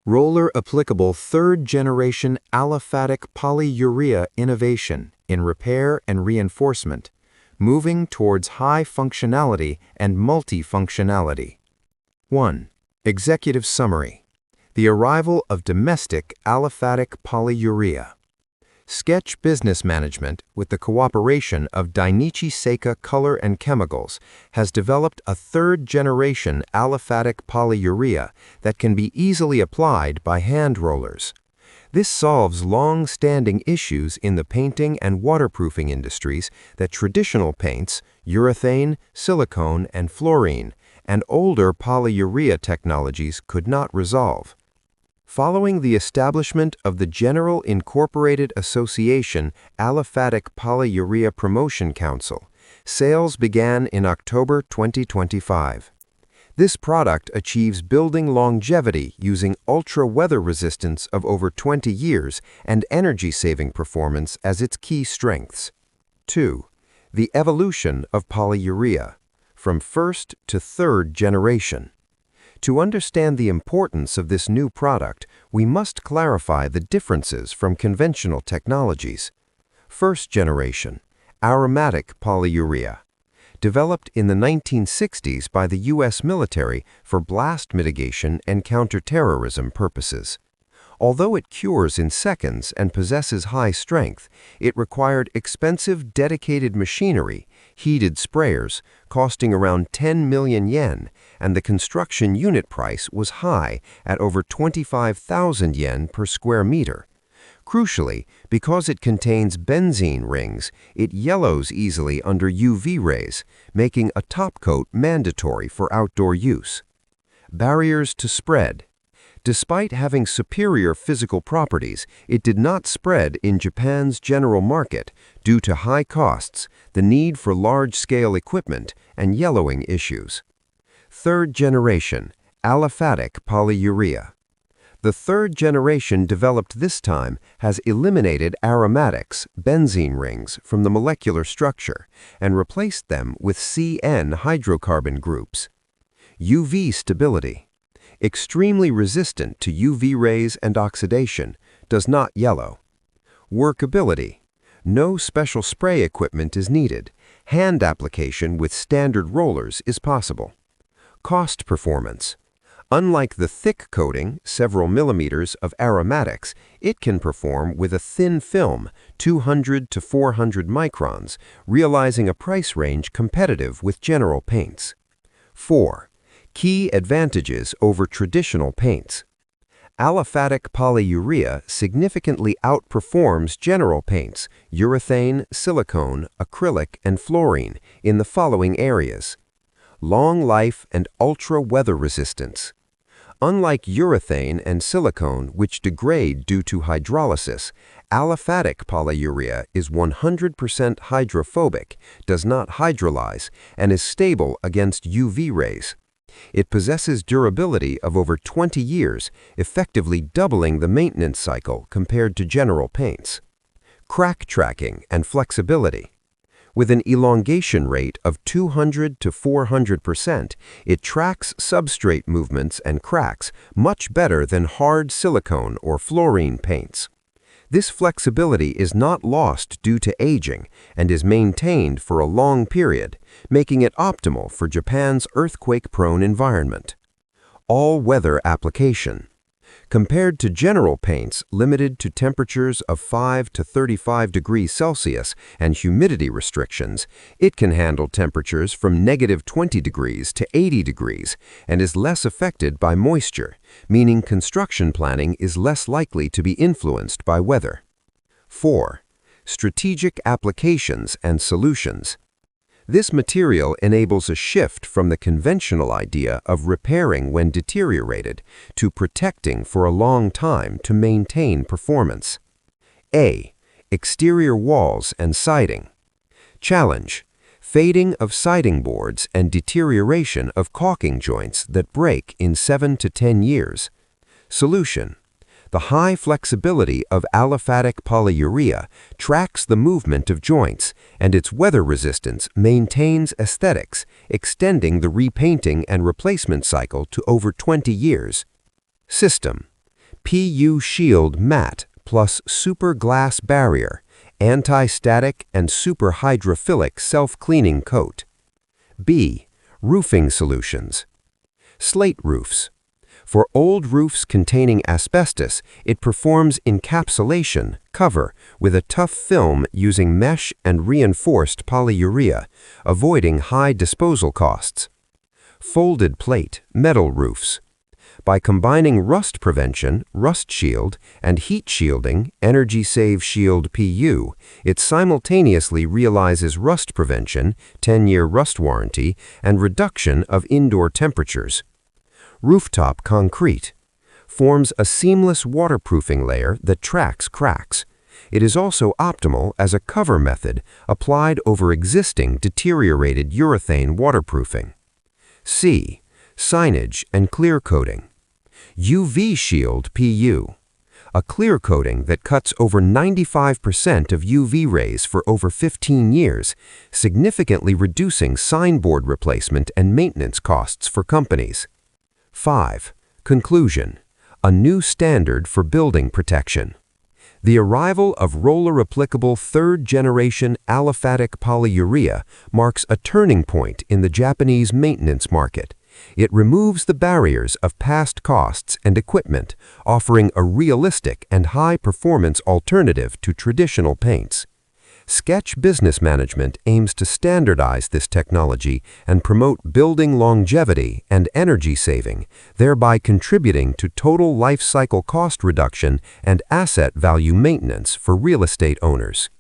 roller-applicable third-generation aliphatic polyurea innovation in repair and reinforcement, moving towards high functionality and multifunctionality. 1. Executive Summary. The arrival of domestic aliphatic polyurea. Sketch Business Management, with the cooperation of Dainichi Seika Color and Chemicals, has developed a third-generation aliphatic polyurea that can be easily applied by hand rollers. This solves long-standing issues in the painting and waterproofing industries that traditional paints, urethane, silicone, and fluorine, and older polyurea technologies could not resolve. Following the establishment of the General Incorporated Association Aliphatic Polyurea Promotion Council, sales began in October 2025. This product achieves building longevity using ultra-weather resistance of over 20 years and energy-saving performance as its key strengths. 2. The evolution of polyurea, from first to third generation. To understand the importance of this new product, we must clarify the differences from conventional technologies. First generation, aromatic polyurea. Developed in the 1960s by the U.S. military for blast mitigation and counterterrorism purposes. Although it cures in seconds and possesses high strength, it required expensive dedicated machinery, heated sprayers, costing around 10 million yen, and the construction unit price was high at over 25,000 yen per square meter. Crucially, because it contains benzene rings, it yellows easily under UV rays, making a top coat mandatory for outdoor use. Barriers to spread. Despite having superior physical properties, it did not spread in Japan's general market due to high costs, the need for large-scale equipment, and yellowing issues. Third generation, aliphatic polyurea. The third generation developed this time has eliminated aromatics, benzene rings, from the molecular structure and replaced them with CN hydrocarbon groups. UV stability. Extremely resistant to UV rays and oxidation, does not yellow. Workability. No special spray equipment is needed. Hand application with standard rollers is possible. Cost performance. Unlike the thick coating, several millimeters, of aromatics, it can perform with a thin film, 200 to 400 microns, realizing a price range competitive with general paints. 4. Key advantages over traditional paints. Aliphatic polyurea significantly outperforms general paints, urethane, silicone, acrylic, and fluorine in the following areas. Long life and ultra-weather resistance. Unlike urethane and silicone, which degrade due to hydrolysis, aliphatic polyurea is 100% hydrophobic, does not hydrolyze, and is stable against UV rays. It possesses durability of over 20 years, effectively doubling the maintenance cycle compared to general paints. Crack tracking and flexibility. With an elongation rate of 200 to 400%, it tracks substrate movements and cracks much better than hard silicone or fluorine paints. This flexibility is not lost due to aging and is maintained for a long period, making it optimal for Japan's earthquake-prone environment. All-weather application. Compared to general paints limited to temperatures of 5 to 35 degrees Celsius and humidity restrictions, it can handle temperatures from -20 degrees to 80 degrees and is less affected by moisture, meaning construction planning is less likely to be influenced by weather. 4. Strategic applications and solutions. This material enables a shift from the conventional idea of repairing when deteriorated to protecting for a long time to maintain performance. A. Exterior walls and siding. Challenge. Fading of siding boards and deterioration of caulking joints that break in 7 to 10 years. Solution. The high flexibility of aliphatic polyurea tracks the movement of joints, and its weather resistance maintains aesthetics, extending the repainting and replacement cycle to over 20 years. System. PU Shield Matte plus Super Glass Barrier, Anti-Static and Super Hydrophilic Self-Cleaning Coat. B. Roofing Solutions. Slate roofs. For old roofs containing asbestos, it performs encapsulation, cover, with a tough film using mesh and reinforced polyurea, avoiding high disposal costs. Folded plate, metal roofs. By combining rust prevention, rust shield, and heat shielding, Energy Save Shield PU, it simultaneously realizes rust prevention, 10-year rust warranty, and reduction of indoor temperatures. Rooftop concrete. Forms a seamless waterproofing layer that tracks cracks. It is also optimal as a cover method applied over existing deteriorated urethane waterproofing. C. Signage and clear coating. UV Shield PU. A clear coating that cuts over 95% of UV rays for over 15 years, significantly reducing signboard replacement and maintenance costs for companies. 5. Conclusion. A new standard for building protection. The arrival of roller-applicable third-generation aliphatic polyurea marks a turning point in the Japanese maintenance market. It removes the barriers of past costs and equipment, offering a realistic and high-performance alternative to traditional paints. Sketch Business Management aims to standardize this technology and promote building longevity and energy saving, thereby contributing to total life cycle cost reduction and asset value maintenance for real estate owners.